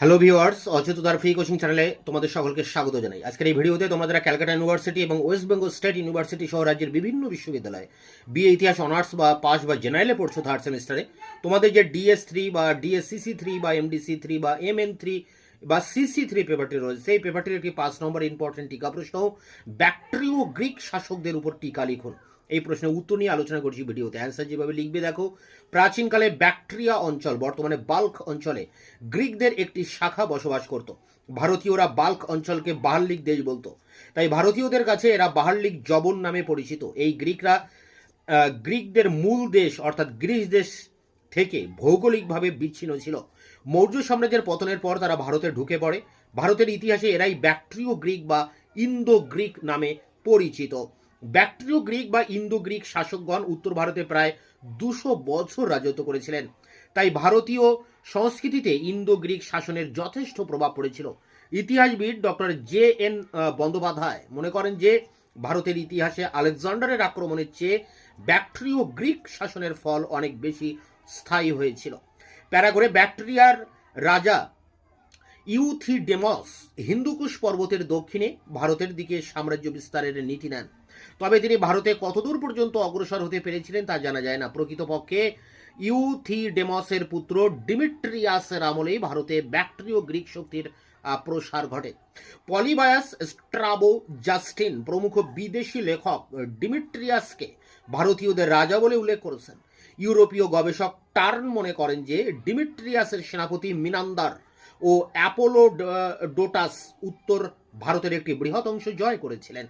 Hello viewers, অচেতনতার free coaching চ্যানেলে তোমাদের সকলকে স্বাগত জানাই। আজকের এই ভিডিওতে তোমরা যারা ক্যালকাটা ইউনিভার্সিটি এবং ওয়েস্ট বেঙ্গল স্টেট ইউনিভার্সিটি সহ রাজ্যের বিভিন্ন বিশ্ববিদ্যালয়ে বিএ ইতিহাস অনার্স বা পাস বা জেনারেলে পড়ছো থার্ড সেমিস্টারে, তোমাদের যে ডিএস3 বা ডিএসসিসি3 বা এমডিসি3 বা এমএন3 বা সিসি3 পেপারটি রয়েছে, সেই পেপারটির একটি 5 নম্বর ইম্পর্টেন্ট টিকা প্রশ্ন, ব্যাকট্রিয় গ্রিক শাসকদের উপর টিকা লিখুন। এই প্রশ্নের উত্তর নিয়ে আলোচনা করছি ভিডিওতে। অ্যান্সার যেভাবে লিখবে দেখো, প্রাচীনকালে ব্যাকট্রিয়া অঞ্চল, বর্তমানে বাল্ক অঞ্চলে গ্রিকদের একটি শাখা বসবাস করত। ভারতীয়রা বাল্ক অঞ্চলকে বাহাল্লিক দেশ বলতো, তাই ভারতীয়দের কাছে এরা বাহাল্লিক জবন নামে পরিচিত। এই গ্রিকরা গ্রিকদের মূল দেশ অর্থাৎ গ্রিস দেশ থেকে ভৌগোলিকভাবে বিচ্ছিন্ন ছিল। মৌর্য সাম্রাজ্যের পতনের পর তারা ভারতে ঢুকে পড়ে। ভারতের ইতিহাসে এরাই ব্যাকট্রিয় গ্রিক বা ইন্দো গ্রিক নামে পরিচিত। ব্যাকট্রিয় গ্রিক বা ইন্দো গ্রিক শাসকগণ উত্তর ভারতে প্রায় 200 বছর রাজত্ব করেছিলেন। তাই ভারতীয় সংস্কৃতিতে ইন্দো গ্রিক শাসনের যথেষ্ট প্রভাব পড়েছিল। ইতিহাসবিদ ডক্টর জে.এন. বন্দ্যোপাধ্যায় মনে করেন যে ভারতের ইতিহাসে আলেকজান্ডারের আক্রমণের চেয়ে ব্যাকট্রিয় গ্রিক শাসনের ফল অনেক বেশি স্থায়ী হয়েছিল। প্যারাগোরে ব্যাকট্রিয়ার রাজা ইউথিডেমস হিন্দুকুশ পর্বতের দক্ষিণে ভারতের দিকে সাম্রাজ্য বিস্তারের নীতি নেন। তবে তিনি ভারতে কতদূর পর্যন্ত অগ্রসর হতে পেরেছিলেন তা জানা যায় না। প্রকৃতপক্ষে ইউথিডেমসের পুত্র ডিমিট্রিয়াসের আমলেই ভারতে ব্যাকট্রিয় গ্রিক শক্তির প্রসার ঘটে। পলিবায়াস, স্ট্রাবো, জাস্টিন প্রমুখ বিদেশি লেখক ডিমিট্রিয়াসকে ভারতীয়দের রাজা বলে উল্লেখ করেছেন। ইউরোপীয় গবেষক টার্ন মনে করেন যে ডিমিট্রিয়াসের সেনাপতি মিনান্দার ও অ্যাপোলোডোটাস উত্তর ভারতের একটি বৃহৎ অংশ জয় করেছিলেন।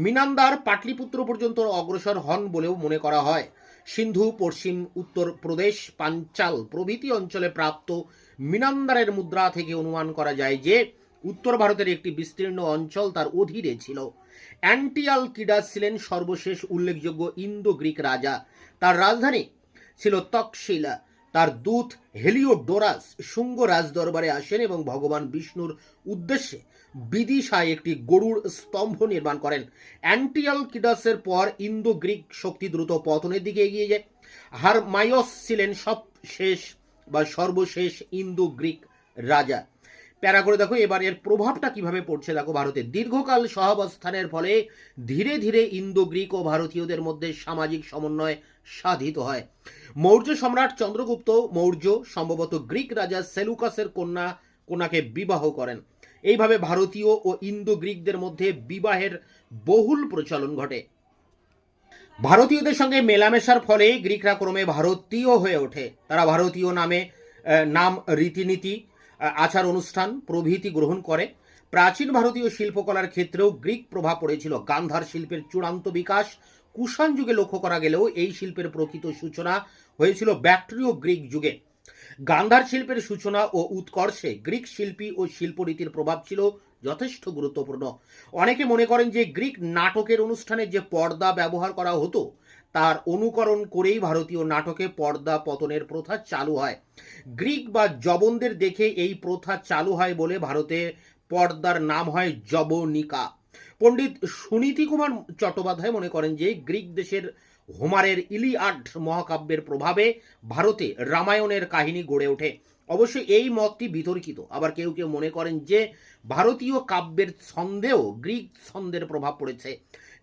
মিনান্দার পাটলিপুত্র পর্যন্ত অগ্রসর হন বলেও মনে করা হয়। সিন্ধু, পশ্চিম উত্তর প্রদেশ, পাঞ্চাল প্রভৃতি অঞ্চলে প্রাপ্ত মিনান্দারের মুদ্রা থেকে অনুমান করা যায় যে উত্তর ভারতের একটি বিস্তীর্ণ অঞ্চল তার অধীনে ছিল। অ্যান্টিয়ালকিডাস ছিলেন সর্বশেষ উল্লেখযোগ্য ইন্দো গ্রিক রাজা। তার রাজধানী ছিল তক্ষশিলা। তার দূত হেলিওডোরাস শুঙ্গ রাজদরবারে আসেন এবং ভগবান বিষ্ণুর উদ্দেশ্যে বিদিশায় একটি গরুড় স্তম্ভ নির্মাণ করেন। অ্যান্টিয়ালকিডাসের পর ইন্দো গ্রিক শক্তি দ্রুত পতনের দিকে এগিয়ে যায়। হারমাইয়স ছিলেন সর্বশেষ ইন্দো গ্রিক রাজা। প্যারা করে দেখো এবার এর প্রভাবটা কিভাবে পড়ছে দেখো। ভারতের দীর্ঘকাল সহাবস্থানের ফলে ধীরে ধীরে ইন্দো গ্রিক ও ভারতীয়দের মধ্যে সামাজিক সমন্বয় সাধিত হয়। মৌর্য সম্রাট চন্দ্রগুপ্ত মৌর্য সম্ভবত গ্রিক রাজা সেলুকাসের কন্যাকে বিবাহ করেন। এইভাবে ভারতীয় ও ইন্দো গ্রিকদের মধ্যে বিবাহের বহুল প্রচলন ঘটে। ভারতীয়দের সঙ্গে মেলামেশার ফলে গ্রিকরা ক্রমে ভারতীয় হয়ে ওঠে। তারা ভারতীয় নাম, রীতিনীতি, আচার অনুষ্ঠান প্রভৃতি গ্রহণ করে। প্রাচীন ভারতীয় শিল্পকলার ক্ষেত্রেও গ্রিক প্রভাব পড়েছিল। গান্ধার শিল্পের চূড়ান্ত বিকাশ কুষাণ যুগে লক্ষ্য করা গেলেও এই শিল্পের প্রকৃত সূচনা হয়েছিল ব্যাকট্রিয় গ্রিক যুগে। গান্ধার শিল্পের সূচনা ও উৎকর্ষে গ্রিক শিল্পী ও শিল্পরীতির প্রভাব ছিল যথেষ্ট গুরুত্বপূর্ণ। অনেকে মনে করেন যে গ্রিক নাটকের অনুষ্ঠানে যে পর্দা ব্যবহার করা হতো তার অনুকরণ করেই ভারতীয় নাটকে পর্দা পতনের প্রথা চালু হয়। গ্রিক বা জবনদের দেখে এই প্রথা চালু হয় বলে ভারতে পর্দার নাম হয় জবনিকা। পণ্ডিত সুনীতি কুমার চট্টোপাধ্যায় মনে করেন যে গ্রিক দেশের হোমারের ইলিয়াড মহাকাব্যের প্রভাবে ভারতে রামায়ণের কাহিনী গড়ে ওঠে। অবশ্যই এই মতটি বিতর্কিত। আবার কেউ কেউ মনে করেন যে ভারতীয় কাব্যের ছন্দেও গ্রিক ছন্দের প্রভাব পড়েছে।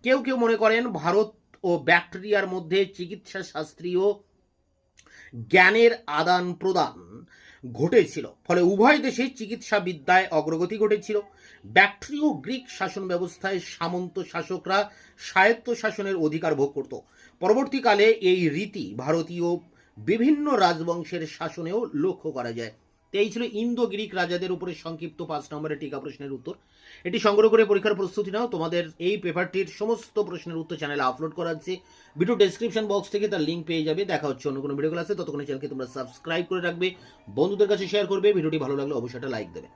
কেউ কেউ মনে করেন ভারত ও ব্যাকট্রিয়ার মধ্যে চিকিৎসা শাস্ত্রীয় জ্ঞানের আদান প্রদান ঘটেছিল, ফলে উভয় দেশে চিকিৎসা বিদ্যায় অগ্রগতি ঘটেছিল। ব্যাকট্রিয় গ্রিক শাসন ব্যবস্থায় সামন্ত শাসকরা স্বায়ত্ত শাসনের অধিকার ভোগ করত। পরবর্তীকালে এই রীতি ভারতীয় বিভিন্ন রাজবংশের শাসনেও লক্ষ্য করা যায়। এই ছিল ইন্দো গ্রিক রাজাদের উপরে সংক্ষিপ্ত 5 নম্বরের টিকা প্রশ্নের উত্তর। এটি সংগ্রহ করে পরীক্ষার প্রস্তুতি নাও। তোমাদের এই পেপারটির সমস্ত প্রশ্নের উত্তর চ্যানেলে আপলোড করা আছে। ভিডিও ডেসক্রিপশন বক্স থেকে তার লিঙ্ক পেয়ে যাবে। দেখা হচ্ছে অন্য কোনো ভিডিও ক্লাসে। ততক্ষণ চ্যানেলকে তোমরা সাবস্ক্রাইব করে রাখবে, বন্ধুদের কাছে শেয়ার করবে। ভিডিওটি ভালো লাগলে অবশ্যই একটা লাইক দেবে।